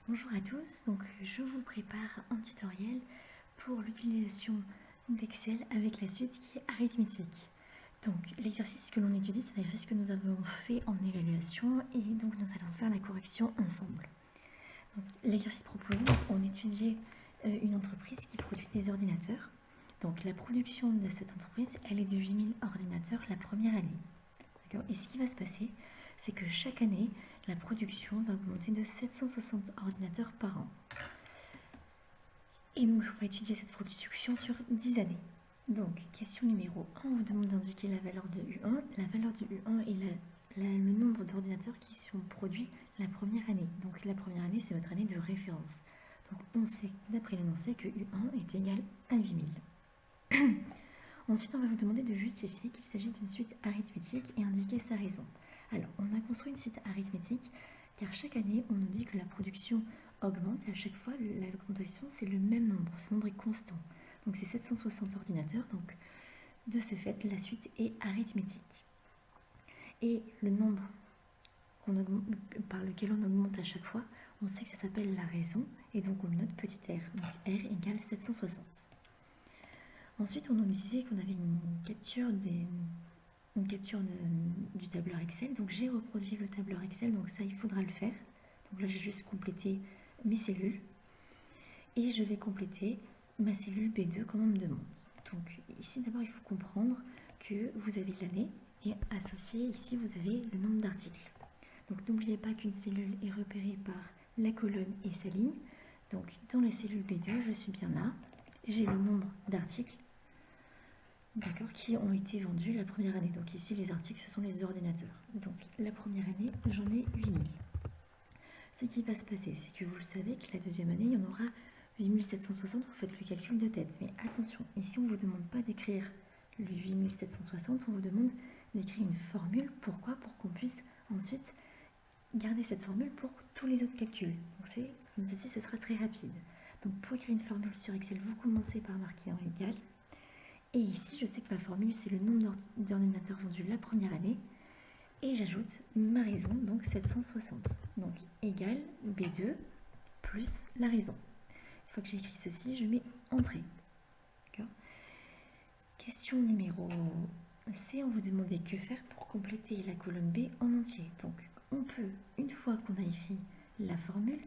Bonjour à tous, donc je vous prépare un tutoriel pour l'utilisation d'Excel avec la suite qui est arithmétique. Donc l'exercice que l'on étudie, c'est l'exercice que nous avons fait en évaluation et donc nous allons faire la correction ensemble. L'exercice proposé, on étudiait une entreprise qui produit des ordinateurs. Donc la production de cette entreprise, elle est de 8000 ordinateurs la première année. Et ce qui va se passer, c'est que chaque année, la production va augmenter de 760 ordinateurs par an. Et donc, on va étudier cette production sur 10 années. Donc, question numéro 1, on vous demande d'indiquer la valeur de U1. La valeur de U1 est le nombre d'ordinateurs qui sont produits la première année. Donc, la première année, c'est votre année de référence. Donc, on sait, d'après l'énoncé, que U1 est égal à 8000. Ensuite, on va vous demander de justifier qu'il s'agit d'une suite arithmétique et indiquer sa raison. Alors, on a construit une suite arithmétique car chaque année, on nous dit que la production augmente et à chaque fois, l'augmentation, c'est le même nombre. Ce nombre est constant. Donc, c'est 760 ordinateurs. Donc, de ce fait, la suite est arithmétique. Et le nombre par lequel on augmente à chaque fois, on sait que ça s'appelle la raison et donc on note petit r. Donc, r égale 760. Ensuite, on nous disait qu'on avait une capture du tableur Excel. Donc, j'ai reproduit le tableur Excel. Donc, ça, il faudra le faire. Donc là, j'ai juste complété mes cellules. Et je vais compléter ma cellule B2 comme on me demande. Donc, ici, d'abord, il faut comprendre que vous avez l'année et associé, ici, vous avez le nombre d'articles. Donc, n'oubliez pas qu'une cellule est repérée par la colonne et sa ligne. Donc, dans la cellule B2, je suis bien là. J'ai le nombre d'articles qui ont été vendus la première année. Donc ici, les articles, ce sont les ordinateurs. Donc la première année, j'en ai 8000. Ce qui va se passer, c'est que vous le savez que la deuxième année, il y en aura 8760. Vous faites le calcul de tête. Mais attention, ici, on ne vous demande pas d'écrire le 8760, on vous demande d'écrire une formule. Pourquoi? Pour qu'on puisse ensuite garder cette formule pour tous les autres calculs. Donc c'est comme ceci, ce sera très rapide. Donc pour écrire une formule sur Excel, vous commencez par marquer en égal. Et ici, je sais que ma formule, c'est le nombre d'ordinateurs vendus la première année. Et j'ajoute ma raison, donc 760. Donc, égale B2 plus la raison. Une fois que j'ai écrit ceci, je mets entrée. Question numéro C, on vous demandait que faire pour compléter la colonne B en entier. Donc, on peut, une fois qu'on a écrit la formule,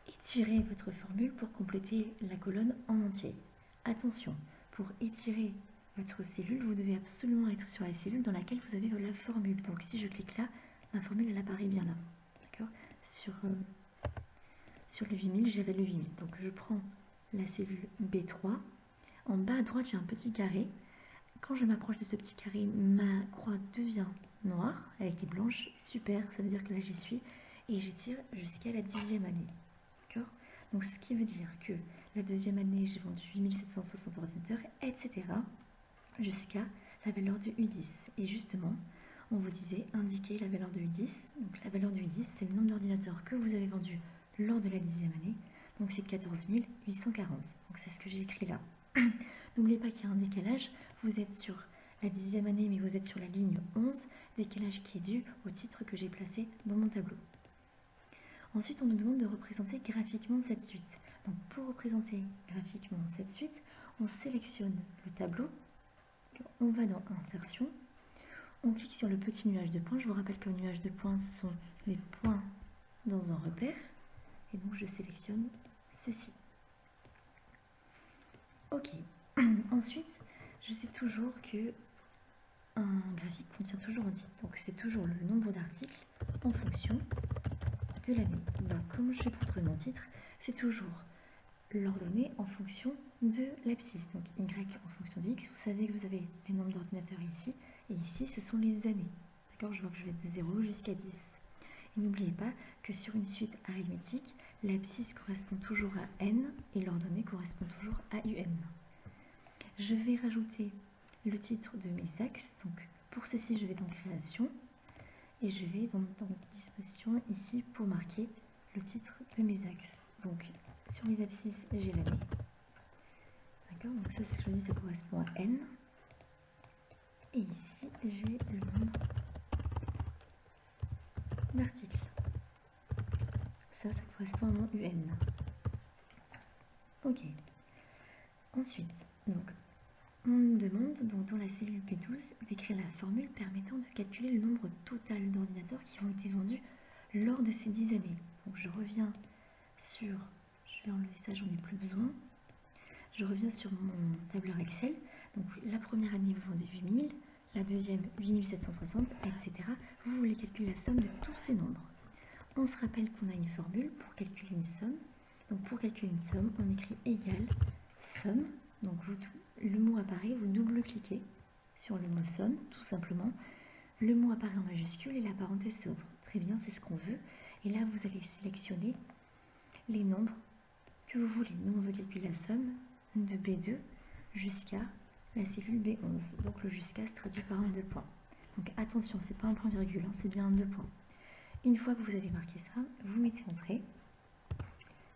étirer votre formule pour compléter la colonne en entier. Attention, pour étirer votre cellule, vous devez absolument être sur la cellule dans laquelle vous avez la formule. Donc si je clique là, ma formule elle apparaît bien là. D'accord? Sur le 8000, j'avais le 8000. Donc je prends la cellule B3. En bas à droite, j'ai un petit carré. Quand je m'approche de ce petit carré, ma croix devient noire. Elle était blanche. Super, ça veut dire que là j'y suis. Et j'étire jusqu'à la 10e année. D'accord? Donc ce qui veut dire que la deuxième année, j'ai vendu 8760 ordinateurs, etc. jusqu'à la valeur de U10. Et justement, on vous disait indiquer la valeur de U10. Donc la valeur de U10, c'est le nombre d'ordinateurs que vous avez vendus lors de la 10e année. Donc c'est 14 840. Donc c'est ce que j'ai écrit là. N'oubliez pas qu'il y a un décalage. Vous êtes sur la 10e année, mais vous êtes sur la ligne 11. Décalage qui est dû au titre que j'ai placé dans mon tableau. Ensuite, on nous demande de représenter graphiquement cette suite. Donc pour représenter graphiquement cette suite, on sélectionne le tableau, on va dans Insertion, on clique sur le petit nuage de points. Je vous rappelle qu'un nuage de points, ce sont les points dans un repère. Et donc je sélectionne ceci. Ok. Ensuite, je sais toujours que un graphique contient toujours un titre. Donc c'est toujours le nombre d'articles en fonction de l'année. Donc comment je fais pour trouver mon titre? C'est toujours l'ordonnée en fonction de l'abscisse. Donc Y en fonction de X. Vous savez que vous avez les nombres d'ordinateurs ici. Et ici, ce sont les années. D'accord? Je vois que je vais de 0 jusqu'à 10. Et n'oubliez pas que sur une suite arithmétique, l'abscisse correspond toujours à n et l'ordonnée correspond toujours à un. Je vais rajouter le titre de mes axes. Donc pour ceci, je vais dans Création et je vais dans Disposition ici pour marquer le titre de mes axes. Donc sur les abscisses, j'ai l'année. D'accord? Donc ça, ce que je dis, ça correspond à n. Et ici, j'ai le nombre d'articles. ça correspond à mon UN. Ok. Ensuite, donc, on nous demande donc dans la cellule B12 d'écrire la formule permettant de calculer le nombre total d'ordinateurs qui ont été vendus lors de ces 10 années. Donc je reviens sur, je vais enlever ça, j'en ai plus besoin. Je reviens sur mon tableur Excel. Donc la première année, vous vendez 8000, la deuxième 8760, etc. Vous voulez calculer la somme de tous ces nombres. On se rappelle qu'on a une formule pour calculer une somme. Donc pour calculer une somme, on écrit égal somme. Donc le mot apparaît, vous double-cliquez sur le mot somme, tout simplement. Le mot apparaît en majuscule et la parenthèse s'ouvre. Très bien, c'est ce qu'on veut. Et là, vous allez sélectionner les nombres que vous voulez. Nous, on veut calculer la somme de B2 jusqu'à la cellule B11. Donc le jusqu'à se traduit par un 2 points. Donc attention, c'est pas un point virgule, hein, c'est bien un 2 points. Une fois que vous avez marqué ça, vous mettez entrée.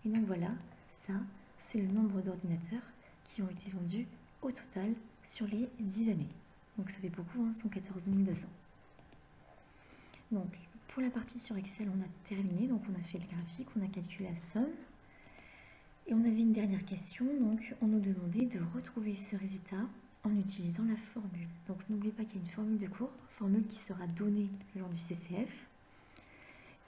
Et donc voilà, ça, c'est le nombre d'ordinateurs qui ont été vendus au total sur les 10 années. Donc ça fait beaucoup, hein, 114 200. Donc pour la partie sur Excel, on a terminé. Donc on a fait le graphique, on a calculé la somme. Et on avait une dernière question, donc on nous demandait de retrouver ce résultat en utilisant la formule. Donc n'oubliez pas qu'il y a une formule de cours, formule qui sera donnée lors du CCF.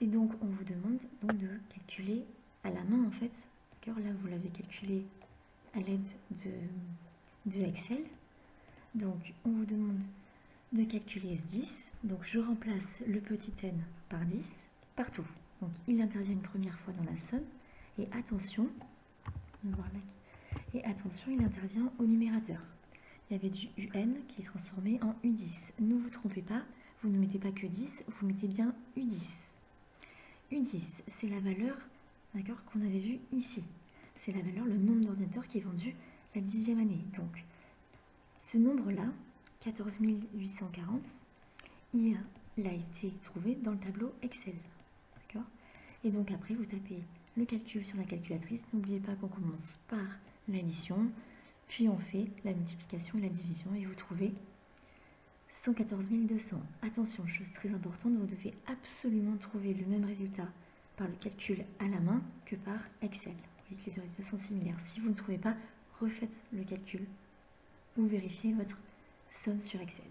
Et donc on vous demande donc de calculer à la main en fait, d'accord, là vous l'avez calculé à l'aide de Excel. Donc on vous demande de calculer S10, donc je remplace le petit n par 10 partout. Donc il intervient une première fois dans la somme, et attention, il intervient au numérateur. Il y avait du UN qui est transformé en U10. Ne vous trompez pas, vous ne mettez pas que 10, vous mettez bien U10. U10, c'est la valeur, d'accord, qu'on avait vue ici. C'est la valeur, le nombre d'ordinateurs qui est vendu la 10e année. Donc, ce nombre-là, 14 840, il a été trouvé dans le tableau Excel. D'accord ? Et donc après, vous tapez le calcul sur la calculatrice. N'oubliez pas qu'on commence par l'addition, puis on fait la multiplication et la division, et vous trouvez 114 200. Attention, chose très importante, vous devez absolument trouver le même résultat par le calcul à la main que par Excel. Vous voyez que les résultats sont similaires. Si vous ne trouvez pas, refaites le calcul ou vérifiez votre somme sur Excel.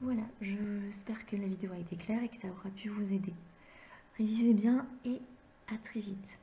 Voilà, j'espère que la vidéo a été claire et que ça aura pu vous aider. Révisez bien et à très vite.